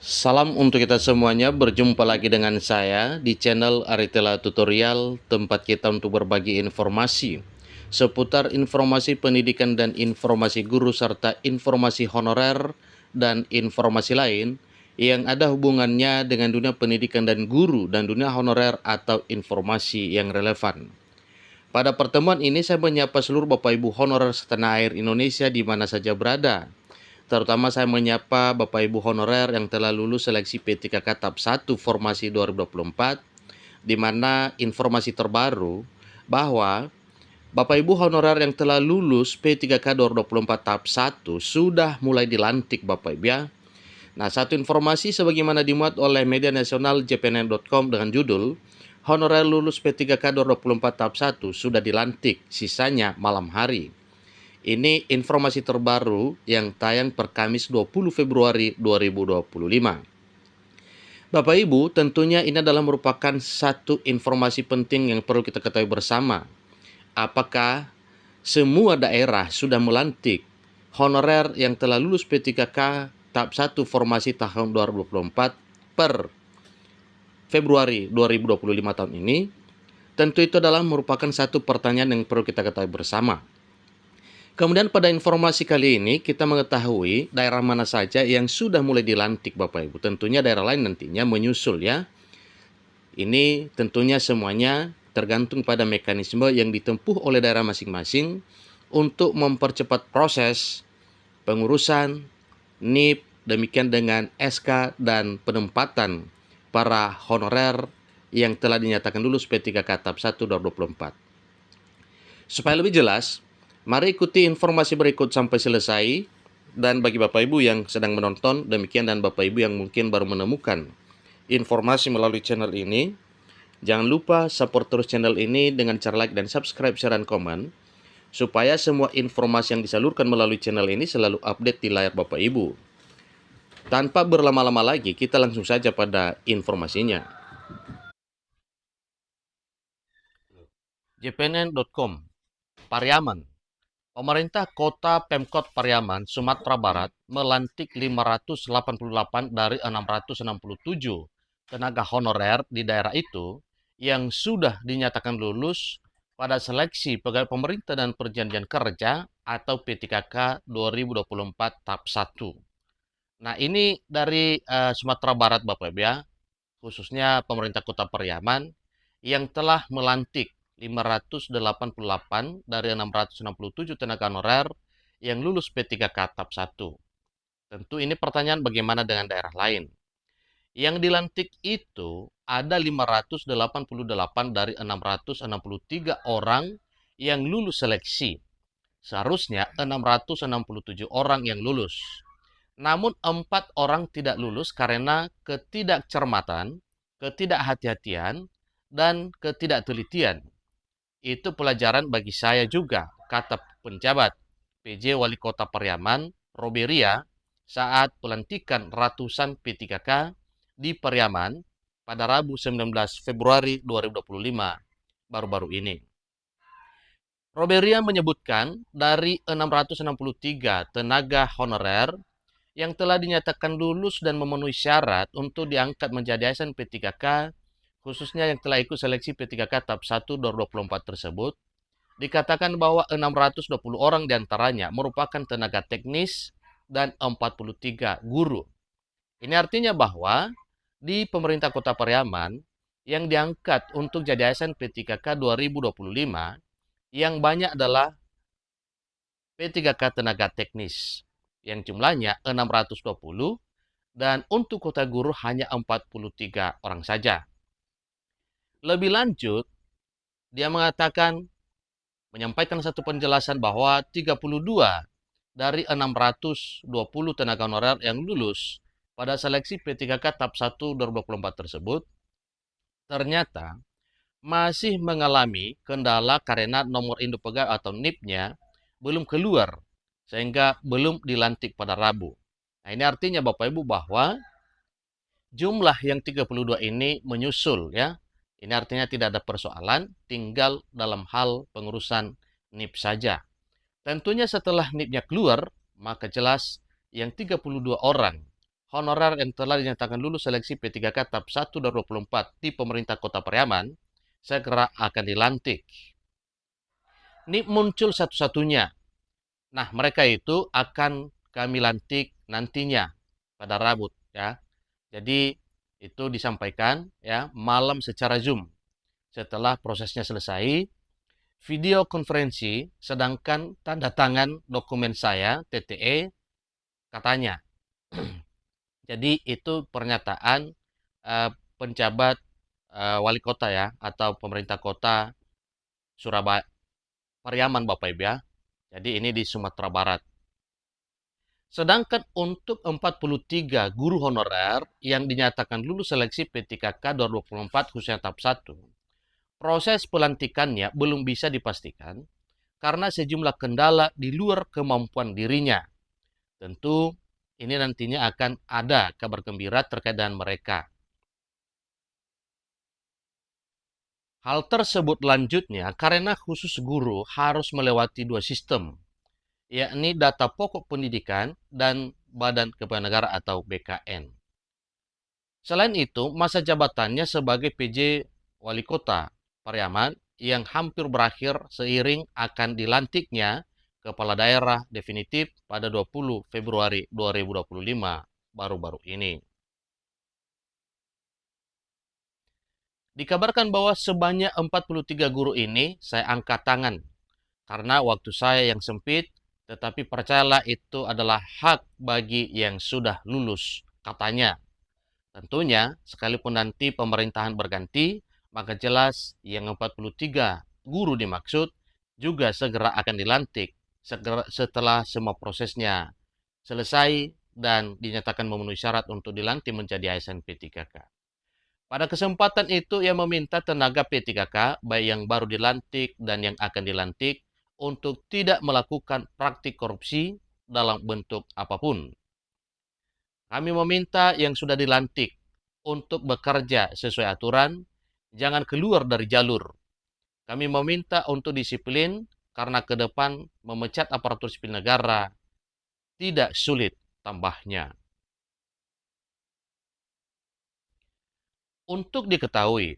Salam untuk kita semuanya, berjumpa lagi dengan saya di channel Aritela Tutorial, tempat kita untuk berbagi informasi seputar informasi pendidikan dan informasi guru serta informasi honorer dan informasi lain yang ada hubungannya dengan dunia pendidikan dan guru dan dunia honorer atau informasi yang relevan. Pada pertemuan ini saya menyapa seluruh Bapak Ibu honorer setanah air Indonesia di mana saja berada. Terutama saya menyapa Bapak Ibu honorer yang telah lulus seleksi P3K tahap 1 formasi 2024, di mana informasi terbaru bahwa Bapak Ibu honorer yang telah lulus P3K 2024 tahap 1 sudah mulai dilantik Bapak Ibu ya. Nah, satu informasi sebagaimana dimuat oleh media nasional jpnn.com dengan judul Honorer lulus P3K 2024 tahap 1 sudah dilantik, sisanya malam hari. Ini informasi terbaru yang tayang per Kamis 20 Februari 2025. Bapak Ibu, tentunya ini adalah merupakan satu informasi penting yang perlu kita ketahui bersama. Apakah semua daerah sudah melantik honorer yang telah lulus P3K tahap 1 formasi tahun 2024 per Februari 2025 tahun ini? Tentu itu adalah merupakan satu pertanyaan yang perlu kita ketahui bersama. Kemudian pada informasi kali ini kita mengetahui daerah mana saja yang sudah mulai dilantik Bapak Ibu. Tentunya daerah lain nantinya menyusul ya. Ini tentunya semuanya tergantung pada mekanisme yang ditempuh oleh daerah masing-masing untuk mempercepat proses pengurusan NIP, demikian dengan SK dan penempatan para honorer yang telah dinyatakan lulus P3K tahap 1 2024. Supaya lebih jelas, mari ikuti informasi berikut sampai selesai. Dan bagi Bapak Ibu yang sedang menonton, demikian, dan Bapak Ibu yang mungkin baru menemukan informasi melalui channel ini, jangan lupa support terus channel ini dengan cara like dan subscribe, share, dan komen, supaya semua informasi yang disalurkan melalui channel ini selalu update di layar Bapak Ibu. Tanpa berlama-lama lagi, kita langsung saja pada informasinya. jpnn.com, Pariaman. Pemerintah Kota Pemkot Pariaman, Sumatera Barat melantik 588 dari 667 tenaga honorer di daerah itu yang sudah dinyatakan lulus pada seleksi pegawai pemerintah dan perjanjian kerja atau P3K 2024 tahap 1. Nah, ini dari Sumatera Barat Bapak Ibu ya, khususnya pemerintah Kota Pariaman yang telah melantik 588 dari 667 tenaga honorer yang lulus P3K tahap 1. Tentu ini pertanyaan bagaimana dengan daerah lain. Yang dilantik itu ada 588 dari 663 orang yang lulus seleksi. Seharusnya 667 orang yang lulus. Namun 4 orang tidak lulus karena ketidakcermatan, ketidakhati-hatian, dan ketidaktelitian. Itu pelajaran bagi saya juga, kata penjabat PJ Wali Kota Pariaman, Roberia, saat pelantikan ratusan P3K di Pariaman pada Rabu 19 Februari 2025 baru-baru ini. Roberia menyebutkan dari 663 tenaga honorer yang telah dinyatakan lulus dan memenuhi syarat untuk diangkat menjadi ASN P3K, khususnya yang telah ikut seleksi P3K tahap 1 2024 tersebut, dikatakan bahwa 620 orang diantaranya merupakan tenaga teknis dan 43 guru. Ini artinya bahwa di pemerintah Kota Pariaman yang diangkat untuk jadi ASN P3K 2025, yang banyak adalah P3K tenaga teknis, yang jumlahnya 620, dan untuk kota guru hanya 43 orang saja. Lebih lanjut, dia menyampaikan satu penjelasan bahwa 32 dari 620 tenaga honorer yang lulus pada seleksi P3K tahap 1 2024 tersebut ternyata masih mengalami kendala karena nomor induk pegawai atau NIP-nya belum keluar sehingga belum dilantik pada Rabu. Nah, ini artinya Bapak Ibu bahwa jumlah yang 32 ini menyusul ya. Ini artinya tidak ada persoalan, tinggal dalam hal pengurusan NIP saja. Tentunya setelah NIP-nya keluar, maka jelas yang 32 orang honorer yang telah dinyatakan lulus seleksi P3K tahap 1 dan 24 di pemerintah Kota Pariaman segera akan dilantik. Ini muncul satu-satunya. Nah, mereka itu akan kami lantik nantinya pada Rabu ya. Jadi itu disampaikan ya malam secara Zoom. Setelah prosesnya selesai, video konferensi, sedangkan tanda tangan dokumen saya TTE katanya. Jadi itu pernyataan penjabat wali kota ya atau pemerintah kota Surabaya Pariaman Bapak Ibu ya. Jadi ini di Sumatera Barat. Sedangkan untuk 43 guru honorer yang dinyatakan lulus seleksi P3K 2024 khususnya tahap 1, proses pelantikannya belum bisa dipastikan karena sejumlah kendala di luar kemampuan dirinya. Tentu ini nantinya akan ada kabar gembira terkait dengan mereka. Hal tersebut lanjutnya karena khusus guru harus melewati dua sistem, yakni data pokok pendidikan dan Badan Kepegawaian Negara atau BKN. Selain itu, masa jabatannya sebagai PJ Wali Kota Pariaman yang hampir berakhir seiring akan dilantiknya Kepala Daerah definitif pada 20 Februari 2025 baru-baru ini. Dikabarkan bahwa sebanyak 43 guru ini saya angkat tangan karena waktu saya yang sempit, tetapi percayalah itu adalah hak bagi yang sudah lulus, katanya. Tentunya, sekalipun nanti pemerintahan berganti, maka jelas yang 43 guru dimaksud juga segera akan dilantik setelah semua prosesnya selesai dan dinyatakan memenuhi syarat untuk dilantik menjadi ASN P3K. Pada kesempatan itu, ia meminta tenaga P3K, baik yang baru dilantik dan yang akan dilantik, untuk tidak melakukan praktik korupsi dalam bentuk apapun. Kami meminta yang sudah dilantik untuk bekerja sesuai aturan, jangan keluar dari jalur. Kami meminta untuk disiplin karena ke depan memecat aparatur sipil negara tidak sulit, tambahnya. Untuk diketahui,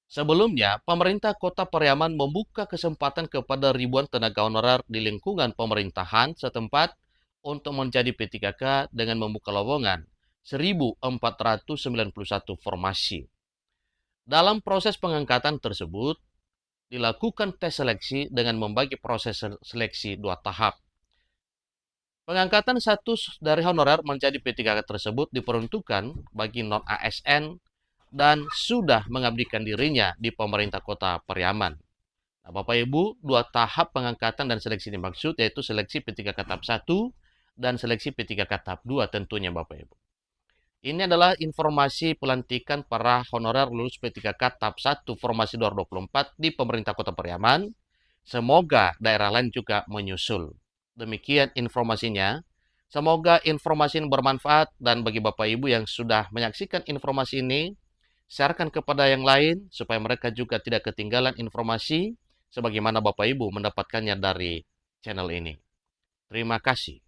sebelumnya pemerintah Kota Pariaman membuka kesempatan kepada ribuan tenaga honorer di lingkungan pemerintahan setempat untuk menjadi P3K dengan membuka lowongan 1.491 formasi. Dalam proses pengangkatan tersebut, dilakukan tes seleksi dengan membagi proses seleksi 2 tahap. Pengangkatan status dari honorer menjadi P3K tersebut diperuntukkan bagi non-ASN dan sudah mengabdikan dirinya di pemerintah Kota Pariaman. Nah, Bapak Ibu, 2 tahap pengangkatan dan seleksi dimaksud yaitu seleksi P3K tahap 1 dan seleksi P3K tahap 2 tentunya Bapak Ibu. Ini adalah informasi pelantikan para honorer lulus P3K tahap 1 formasi 2024 di pemerintah Kota Pariaman. Semoga daerah lain juga menyusul. Demikian informasinya. Semoga informasi ini bermanfaat dan bagi Bapak Ibu yang sudah menyaksikan informasi ini, sharekan kepada yang lain supaya mereka juga tidak ketinggalan informasi sebagaimana Bapak Ibu mendapatkannya dari channel ini. Terima kasih.